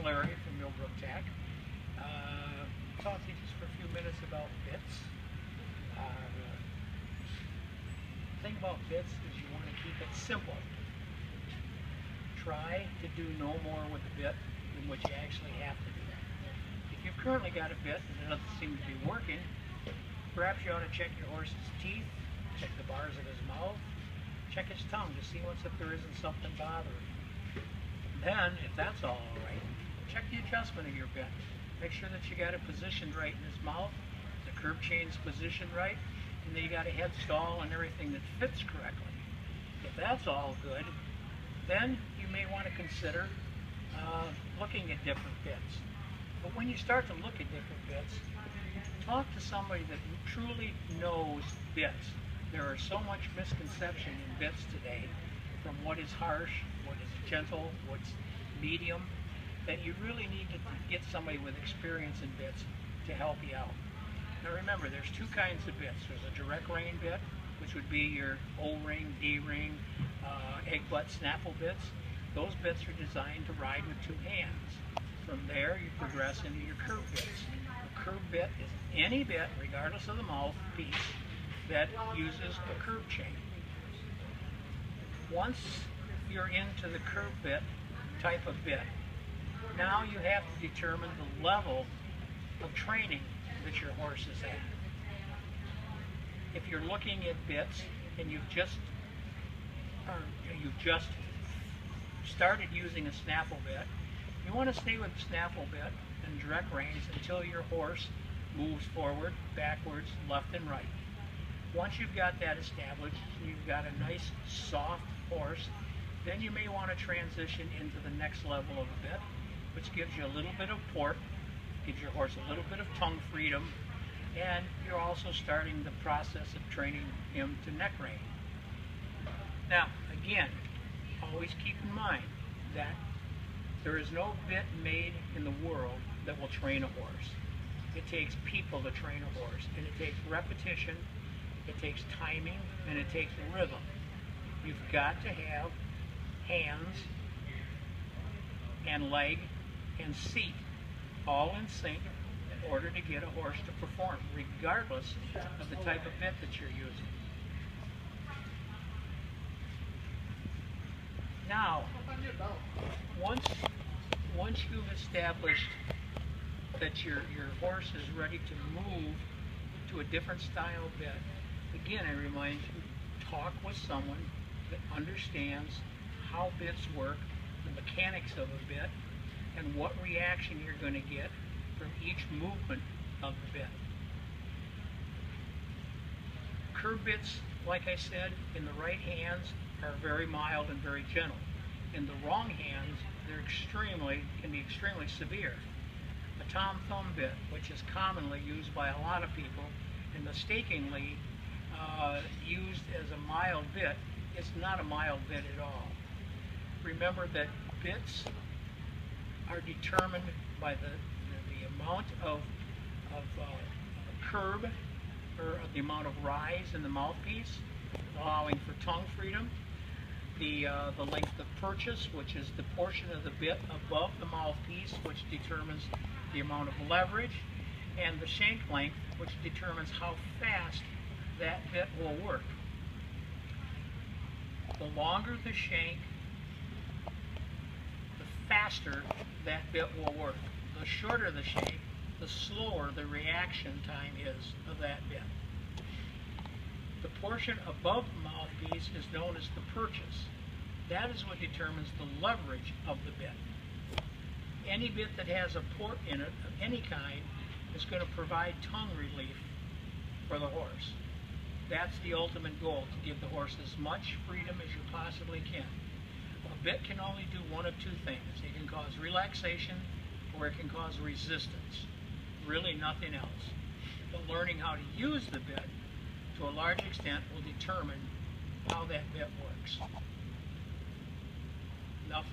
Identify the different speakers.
Speaker 1: Larry from Millbrook Tack. Talk to you just for a few minutes about bits. The thing about bits is you want to keep it simple. Try to do no more with the bit than what you actually have to do. If you've currently got a bit and it doesn't seem to be working, perhaps you ought to check your horse's teeth, check the bars of his mouth, check his tongue to see if there isn't something bothering. Then, if that's all right, check the adjustment of your bit. Make sure that you got it positioned right in his mouth, the curb chain's positioned right, and then you got a head stall and everything that fits correctly. If that's all good, then you may want to consider looking at different bits. But when you start to look at different bits, talk to somebody that truly knows bits. There are so much misconception in bits today, from what is harsh, what is gentle, what's medium, that you really need to get somebody with experience in bits to help you out. Now remember, there's two kinds of bits. There's a direct rein bit, which would be your O-ring, D-ring, egg butt snaffle bits. Those bits are designed to ride with two hands. From there, you progress into your curb bits. A curb bit is any bit, regardless of the mouthpiece, that uses a curb chain. Once you're into the curb bit type of bit, now you have to determine the level of training that your horse is at. If you're looking at bits and you've just started using a snaffle bit, you want to stay with the snaffle bit and direct reins until your horse moves forward, backwards, left and right. Once you've got that established, you've got a nice soft horse, then you may want to transition into the next level of a bit, which gives you a little bit of port, gives your horse a little bit of tongue freedom, and you're also starting the process of training him to neck rein. Now, again, always keep in mind that there is no bit made in the world that will train a horse. It takes people to train a horse, and it takes repetition, it takes timing, and it takes rhythm. You've got to have hands and leg and seat all in sync in order to get a horse to perform, regardless of the type of bit that you're using. Now, once you've established that your horse is ready to move to a different style bit, again, I remind you, talk with someone that understands how bits work, the mechanics of a bit, and what reaction you're going to get from each movement of the bit. Curb bits, like I said, in the right hands are very mild and very gentle. In the wrong hands, they're can be extremely severe. A Tom Thumb bit, which is commonly used by a lot of people and mistakenly used as a mild bit, it's not a mild bit at all. Remember that bits are determined by the amount of curb, or the amount of rise in the mouthpiece, allowing for tongue freedom, the length of purchase, which is the portion of the bit above the mouthpiece, which determines the amount of leverage, and the shank length, which determines how fast that bit will work. The longer the shank, the faster that bit will work. The shorter the shank, the slower the reaction time is of that bit. The portion above the mouthpiece is known as the purchase. That is what determines the leverage of the bit. Any bit that has a port in it of any kind is going to provide tongue relief for the horse. That's the ultimate goal, to give the horse as much freedom as you possibly can. A bit can only do one of two things. It can cause relaxation or it can cause resistance. Really nothing else. But learning how to use the bit to a large extent will determine how that bit works. Enough